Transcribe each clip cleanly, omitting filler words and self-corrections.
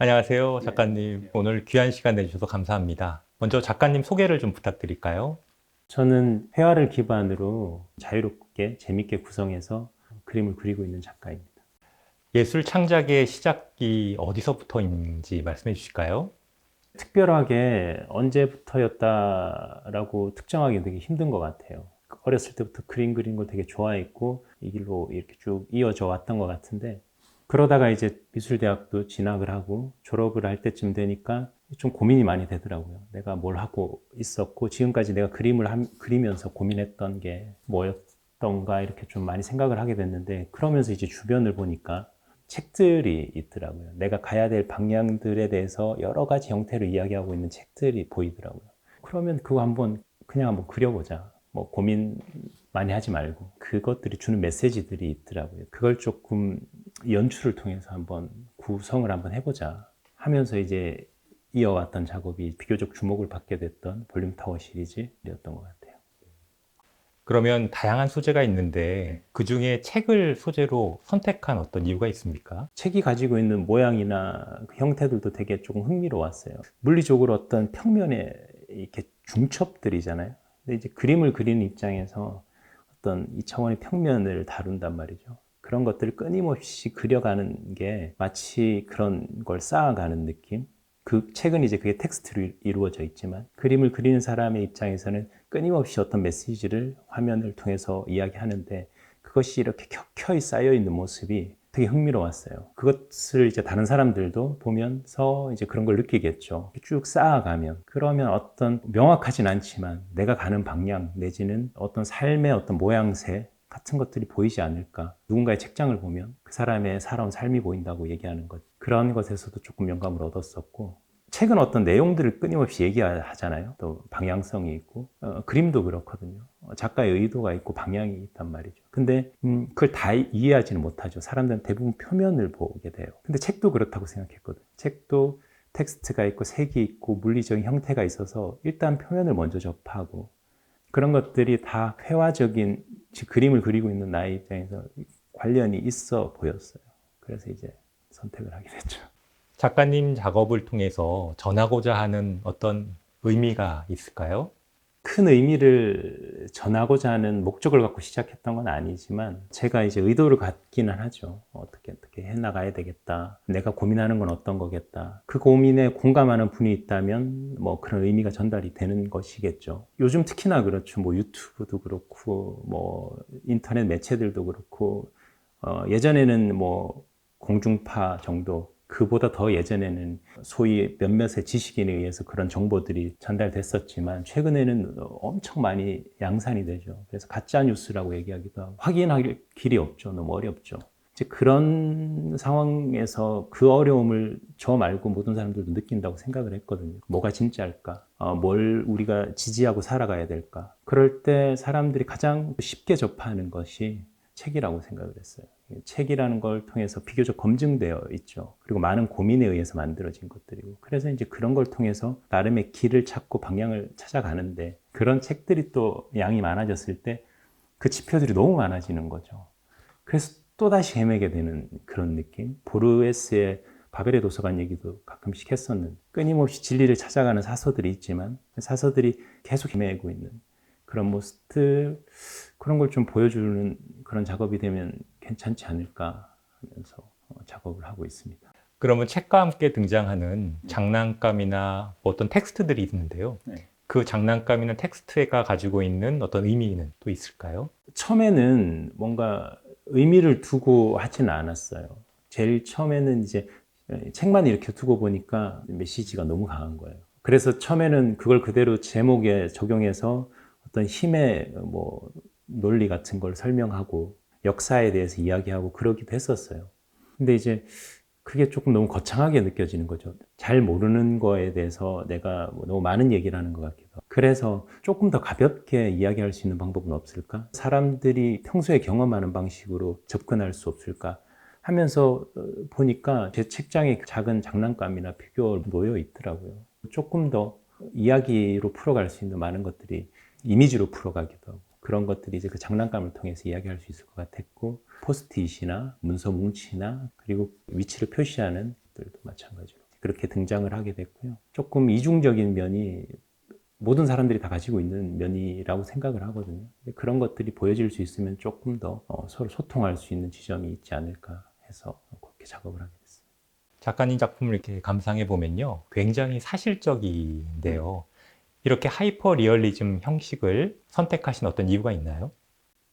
안녕하세요, 네, 작가님. 오늘 귀한 시간 내주셔서 감사합니다. 먼저 작가님 소개를 좀 부탁드릴까요? 저는 회화를 기반으로 자유롭게 재밌게 구성해서 그림을 그리고 있는 작가입니다. 예술 창작의 시작이 어디서부터인지 말씀해 주실까요? 특별하게 언제부터였다라고 특정하기 되게 힘든 것 같아요. 어렸을 때부터 그림 그리는 걸 되게 좋아했고 이 길로 이렇게 쭉 이어져 왔던 것 같은데, 그러다가 이제 미술대학도 진학을 하고 졸업을 할 때쯤 되니까 좀 고민이 많이 되더라고요. 내가 뭘 하고 있었고 지금까지 내가 그리면서 고민했던 게 뭐였던가, 이렇게 좀 많이 생각을 하게 됐는데, 그러면서 이제 주변을 보니까 책들이 있더라고요. 내가 가야 될 방향들에 대해서 여러 가지 형태로 이야기하고 있는 책들이 보이더라고요. 그러면 그거 그냥 한번 그려보자. 뭐 고민 많이 하지 말고, 그것들이 주는 메시지들이 있더라고요. 그걸 조금 연출을 통해서 한번 구성을 한번 해보자 하면서 이제 이어왔던 작업이 비교적 주목을 받게 됐던 볼륨 타워 시리즈였던 것 같아요. 그러면 다양한 소재가 있는데 그 중에 책을 소재로 선택한 어떤 이유가 있습니까? 책이 가지고 있는 모양이나 그 형태들도 되게 조금 흥미로웠어요. 물리적으로 어떤 평면에 이렇게 중첩들이잖아요. 근데 이제 그림을 그리는 입장에서 어떤 이 차원의 평면을 다룬단 말이죠. 그런 것들을 끊임없이 그려가는 게 마치 그런 걸 쌓아가는 느낌? 그 책은 이제 그게 텍스트로 이루어져 있지만, 그림을 그리는 사람의 입장에서는 끊임없이 어떤 메시지를 화면을 통해서 이야기하는데, 그것이 이렇게 켜켜이 쌓여 있는 모습이 되게 흥미로웠어요. 그것을 이제 다른 사람들도 보면서 이제 그런 걸 느끼겠죠. 쭉 쌓아가면, 그러면 어떤 명확하진 않지만 내가 가는 방향 내지는 어떤 삶의 어떤 모양새 같은 것들이 보이지 않을까. 누군가의 책장을 보면 그 사람의 살아온 삶이 보인다고 얘기하는 것. 그런 것에서도 조금 영감을 얻었었고, 책은 어떤 내용들을 끊임없이 얘기하잖아요. 또 방향성이 있고, 그림도 그렇거든요. 작가의 의도가 있고 방향이 있단 말이죠. 근데 그걸 다 이해하지는 못하죠. 사람들은 대부분 표면을 보게 돼요. 근데 책도 그렇다고 생각했거든요. 책도 텍스트가 있고 색이 있고 물리적인 형태가 있어서 일단 표면을 먼저 접하고, 그런 것들이 다 회화적인, 즉 그림을 그리고 있는 나의 입장에서 관련이 있어 보였어요. 그래서 이제 선택을 하게 됐죠. 작가님 작업을 통해서 전하고자 하는 어떤 의미가 있을까요? 큰 의미를 전하고자 하는 목적을 갖고 시작했던 건 아니지만, 제가 이제 의도를 갖기는 하죠. 어떻게 해나가야 되겠다. 내가 고민하는 건 어떤 거겠다. 그 고민에 공감하는 분이 있다면 뭐 그런 의미가 전달이 되는 것이겠죠. 요즘 특히나 그렇죠. 뭐 유튜브도 그렇고, 뭐 인터넷 매체들도 그렇고, 예전에는 뭐 공중파 정도, 그보다 더 예전에는 소위 몇몇의 지식인에 의해서 그런 정보들이 전달됐었지만, 최근에는 엄청 많이 양산이 되죠. 그래서 가짜 뉴스라고 얘기하기도 하고, 확인할 길이 없죠. 너무 어렵죠. 이제 그런 상황에서 그 어려움을 저 말고 모든 사람들도 느낀다고 생각을 했거든요. 뭐가 진짜일까? 뭘 우리가 지지하고 살아가야 될까? 그럴 때 사람들이 가장 쉽게 접하는 것이 책이라고 생각을 했어요. 책이라는 걸 통해서 비교적 검증되어 있죠. 그리고 많은 고민에 의해서 만들어진 것들이고, 그래서 이제 그런 걸 통해서 나름의 길을 찾고 방향을 찾아가는데, 그런 책들이 또 양이 많아졌을 때 그 지표들이 너무 많아지는 거죠. 그래서 또다시 헤매게 되는 그런 느낌. 보르헤스의 바벨의 도서관 얘기도 가끔씩 했었는데, 끊임없이 진리를 찾아가는 사서들이 있지만 사서들이 계속 헤매고 있는 그런 모습들, 그런 걸 좀 보여주는 그런 작업이 되면 괜찮지 않을까 하면서 작업을 하고 있습니다. 그러면 책과 함께 등장하는 장난감이나 어떤 텍스트들이 있는데요. 네. 그 장난감이나 텍스트가 가지고 있는 어떤 의미는 또 있을까요? 처음에는 뭔가 의미를 두고 하지는 않았어요. 제일 처음에는 이제 책만 이렇게 두고 보니까 메시지가 너무 강한 거예요. 그래서 처음에는 그걸 그대로 제목에 적용해서 어떤 힘의 뭐 논리 같은 걸 설명하고 역사에 대해서 이야기하고 그러기도 했었어요. 근데 이제 그게 조금 너무 거창하게 느껴지는 거죠. 잘 모르는 거에 대해서 내가 뭐 너무 많은 얘기를 하는 것 같기도 하고. 그래서 조금 더 가볍게 이야기할 수 있는 방법은 없을까? 사람들이 평소에 경험하는 방식으로 접근할 수 없을까? 하면서 보니까 제 책장에 작은 장난감이나 피규어가 놓여 있더라고요. 조금 더 이야기로 풀어갈 수 있는 많은 것들이 이미지로 풀어가기도 하고, 그런 것들이 이제 그 장난감을 통해서 이야기할 수 있을 것 같았고, 포스트잇이나 문서 뭉치나 그리고 위치를 표시하는 것들도 마찬가지로 그렇게 등장을 하게 됐고요. 조금 이중적인 면이 모든 사람들이 다 가지고 있는 면이라고 생각을 하거든요. 그런 것들이 보여질 수 있으면 조금 더 서로 소통할 수 있는 지점이 있지 않을까 해서 그렇게 작업을 하게 됐어요. 작가님 작품을 이렇게 감상해 보면요. 굉장히 사실적인데요. 이렇게 하이퍼 리얼리즘 형식을 선택하신 어떤 이유가 있나요?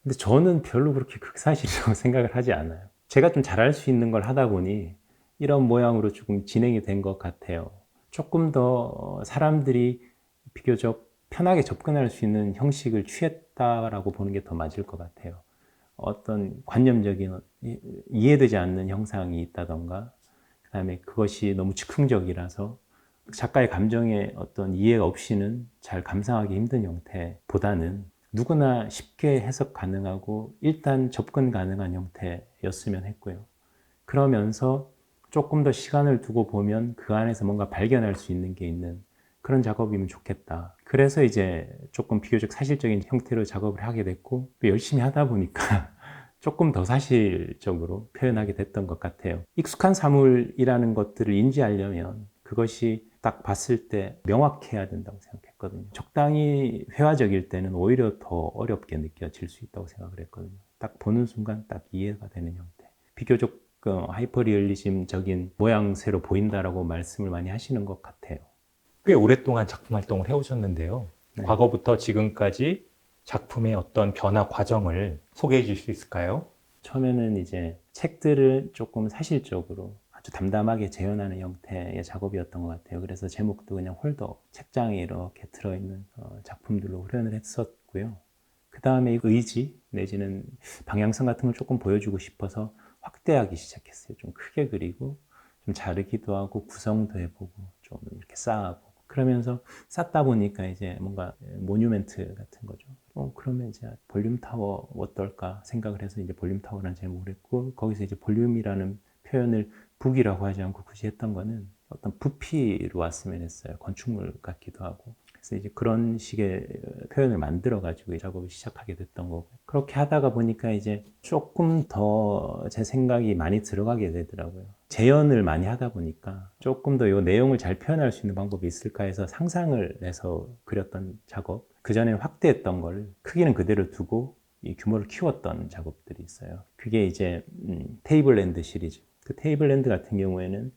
근데 저는 별로 그렇게 극사실이라고 생각을 하지 않아요. 제가 좀 잘할 수 있는 걸 하다 보니 이런 모양으로 조금 진행이 된 것 같아요. 조금 더 사람들이 비교적 편하게 접근할 수 있는 형식을 취했다라고 보는 게 더 맞을 것 같아요. 어떤 관념적인 이해되지 않는 형상이 있다던가, 그다음에 그것이 너무 즉흥적이라서 작가의 감정에 어떤 이해 없이는 잘 감상하기 힘든 형태보다는 누구나 쉽게 해석 가능하고 일단 접근 가능한 형태였으면 했고요. 그러면서 조금 더 시간을 두고 보면 그 안에서 뭔가 발견할 수 있는 게 있는 그런 작업이면 좋겠다. 그래서 이제 조금 비교적 사실적인 형태로 작업을 하게 됐고, 또 열심히 하다 보니까 조금 더 사실적으로 표현하게 됐던 것 같아요. 익숙한 사물이라는 것들을 인지하려면 그것이 딱 봤을 때 명확해야 된다고 생각했거든요. 적당히 회화적일 때는 오히려 더 어렵게 느껴질 수 있다고 생각을 했거든요. 딱 보는 순간 딱 이해가 되는 형태. 비교적 하이퍼리얼리즘적인 모양새로 보인다라고 말씀을 많이 하시는 것 같아요. 꽤 오랫동안 작품 활동을 해오셨는데요. 네. 과거부터 지금까지 작품의 어떤 변화 과정을 소개해 주실 수 있을까요? 처음에는 이제 책들을 조금 사실적으로 아주 담담하게 재현하는 형태의 작업이었던 것 같아요. 그래서 제목도 그냥 홀더, 책장에 이렇게 들어있는 작품들로 표현을 했었고요. 그 다음에 의지 내지는 방향성 같은 걸 조금 보여주고 싶어서 확대하기 시작했어요. 좀 크게 그리고 좀 자르기도 하고 구성도 해보고 좀 이렇게 쌓아보고 그러면서 쌓다 보니까 이제 뭔가 모뉴멘트 같은 거죠. 그러면 이제 볼륨 타워 어떨까 생각을 해서 이제 볼륨 타워라는 제목을 했고 거기서 이제 볼륨이라는 표현을 북이라고 하지 않고 굳이 했던 거는 어떤 부피로 왔으면 했어요. 건축물 같기도 하고. 그래서 이제 그런 식의 표현을 만들어 가지고 이 작업을 시작하게 됐던 거고 그렇게 하다가 보니까 이제 조금 더 제 생각이 많이 들어가게 되더라고요. 재현을 많이 하다 보니까 조금 더 이 내용을 잘 표현할 수 있는 방법이 있을까 해서 상상을 해서 그렸던 작업. 그전에는 확대했던 걸 크기는 그대로 두고 이 규모를 키웠던 작업들이 있어요. 그게 이제 테이블랜드 시리즈. 그 테이블랜드 같은 경우에는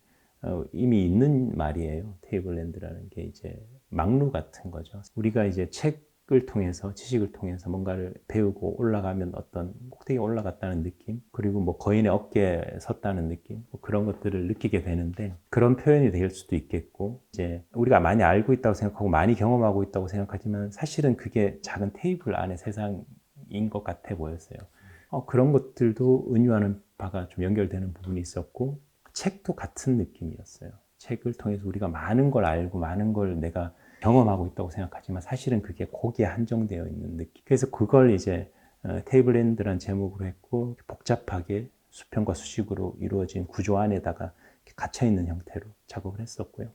이미 있는 말이에요. 테이블랜드라는 게 이제 막루 같은 거죠. 우리가 이제 책을 통해서 지식을 통해서 뭔가를 배우고 올라가면 어떤 꼭대기에 올라갔다는 느낌 그리고 뭐 거인의 어깨에 섰다는 느낌 뭐 그런 것들을 느끼게 되는데 그런 표현이 될 수도 있겠고 이제 우리가 많이 알고 있다고 생각하고 많이 경험하고 있다고 생각하지만 사실은 그게 작은 테이블 안의 세상인 것 같아 보였어요. 그런 것들도 은유하는 바가 좀 연결되는 부분이 있었고 책도 같은 느낌이었어요. 책을 통해서 우리가 많은 걸 알고 많은 걸 내가 경험하고 있다고 생각하지만 사실은 그게 거기에 한정되어 있는 느낌. 그래서 그걸 이제 테이블랜드라는 제목으로 했고 복잡하게 수평과 수직으로 이루어진 구조 안에다가 갇혀있는 형태로 작업을 했었고요.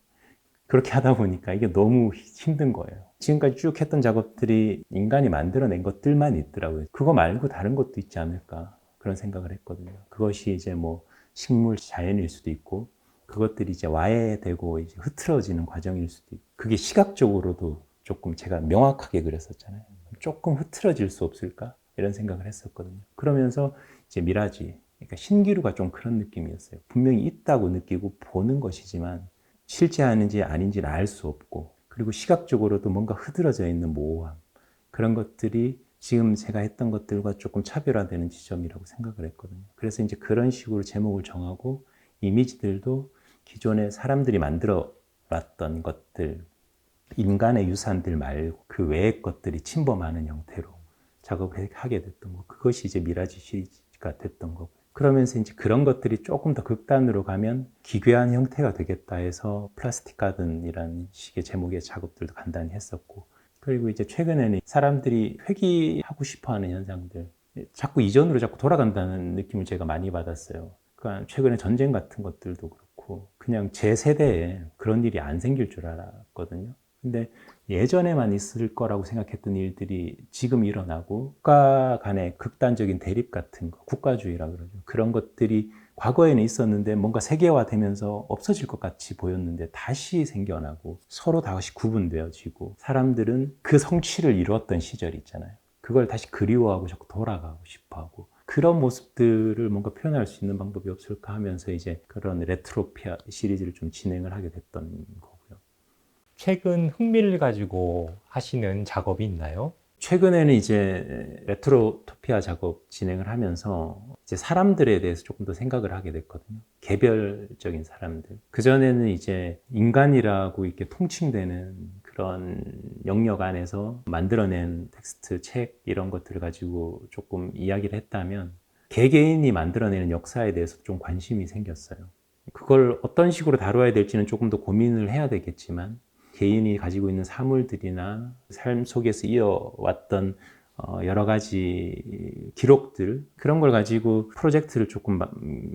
그렇게 하다 보니까 이게 너무 힘든 거예요. 지금까지 쭉 했던 작업들이 인간이 만들어낸 것들만 있더라고요. 그거 말고 다른 것도 있지 않을까 그런 생각을 했거든요. 그것이 이제 뭐 식물 자연일 수도 있고 그것들이 이제 와해되고 이제 흐트러지는 과정일 수도 있고 그게 시각적으로도 조금 제가 명확하게 그렸었잖아요. 조금 흐트러질 수 없을까 이런 생각을 했었거든요. 그러면서 이제 미라지 그러니까 신기루가 좀 그런 느낌이었어요. 분명히 있다고 느끼고 보는 것이지만 실제 아닌지 아닌지를 알 수 없고 그리고 시각적으로도 뭔가 흐드러져 있는 모호함 그런 것들이 지금 제가 했던 것들과 조금 차별화되는 지점이라고 생각을 했거든요. 그래서 이제 그런 식으로 제목을 정하고 이미지들도 기존에 사람들이 만들어 놨던 것들 인간의 유산들 말고 그 외의 것들이 침범하는 형태로 작업을 하게 됐던 거 그것이 이제 미라지 시리즈가 됐던 거고 그러면서 이제 그런 것들이 조금 더 극단으로 가면 기괴한 형태가 되겠다 해서 플라스틱 가든이라는 식의 제목의 작업들도 간단히 했었고 그리고 이제 최근에는 사람들이 회귀하고 싶어하는 현상들 자꾸 이전으로 자꾸 돌아간다는 느낌을 제가 많이 받았어요. 그러니까 최근에 전쟁 같은 것들도 그렇고 그냥 제 세대에 그런 일이 안 생길 줄 알았거든요. 근데 예전에만 있을 거라고 생각했던 일들이 지금 일어나고 국가 간의 극단적인 대립 같은 거, 국가주의라 그러죠. 그런 것들이 과거에는 있었는데 뭔가 세계화되면서 없어질 것 같이 보였는데 다시 생겨나고 서로 다시 구분되어지고 사람들은 그 성취를 이루었던 시절이 있잖아요. 그걸 다시 그리워하고 자꾸 돌아가고 싶어하고 그런 모습들을 뭔가 표현할 수 있는 방법이 없을까 하면서 이제 그런 레트로피아 시리즈를 좀 진행을 하게 됐던 거고요. 최근 흥미를 가지고 하시는 작업이 있나요? 최근에는 이제 레트로토피아 작업 진행을 하면서 이제 사람들에 대해서 조금 더 생각을 하게 됐거든요. 개별적인 사람들. 그전에는 이제 인간이라고 이렇게 통칭되는 그런 영역 안에서 만들어낸 텍스트, 책 이런 것들을 가지고 조금 이야기를 했다면 개개인이 만들어내는 역사에 대해서 좀 관심이 생겼어요. 그걸 어떤 식으로 다뤄야 될지는 조금 더 고민을 해야 되겠지만 개인이 가지고 있는 사물들이나 삶 속에서 이어왔던 여러 가지 기록들 그런 걸 가지고 프로젝트를 조금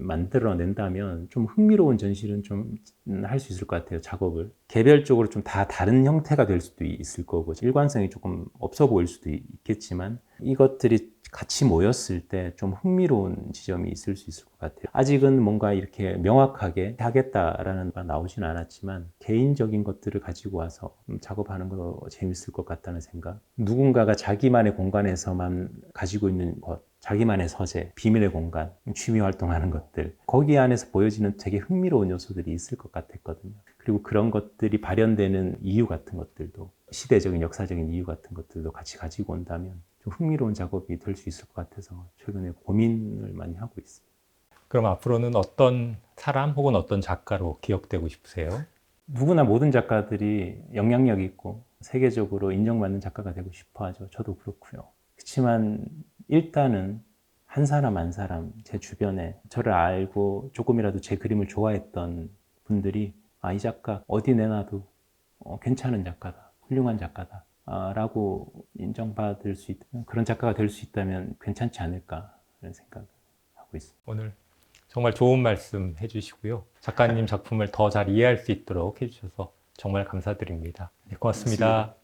만들어낸다면 좀 흥미로운 전시는 좀 할 수 있을 것 같아요. 작업을 개별적으로 좀 다 다른 형태가 될 수도 있을 거고 일관성이 조금 없어 보일 수도 있겠지만 이것들이 같이 모였을 때 좀 흥미로운 지점이 있을 수 있을 것 같아요. 아직은 뭔가 이렇게 명확하게 하겠다라는 바 나오진 않았지만 개인적인 것들을 가지고 와서 작업하는 거 재밌을 것 같다는 생각. 누군가가 자기만의 공간에서만 가지고 있는 것, 자기만의 서재, 비밀의 공간, 취미 활동하는 것들 거기 안에서 보여지는 되게 흥미로운 요소들이 있을 것 같았거든요. 그리고 그런 것들이 발현되는 이유 같은 것들도 시대적인 역사적인 이유 같은 것들도 같이 가지고 온다면 좀 흥미로운 작업이 될 수 있을 것 같아서 최근에 고민을 많이 하고 있습니다. 그럼 앞으로는 어떤 사람 혹은 어떤 작가로 기억되고 싶으세요? 누구나 모든 작가들이 영향력 있고 세계적으로 인정받는 작가가 되고 싶어 하죠. 저도 그렇고요. 그렇지만 일단은 한 사람 한 사람 제 주변에 저를 알고 조금이라도 제 그림을 좋아했던 분들이 이 작가 어디 내놔도 괜찮은 작가다. 훌륭한 작가다. 라고 인정받을 수 있다면 그런 작가가 될 수 있다면 괜찮지 않을까 라는 생각을 하고 있습니다. 오늘 정말 좋은 말씀 해주시고요. 작가님 작품을 더 잘 이해할 수 있도록 해주셔서 정말 감사드립니다. 네, 고맙습니다.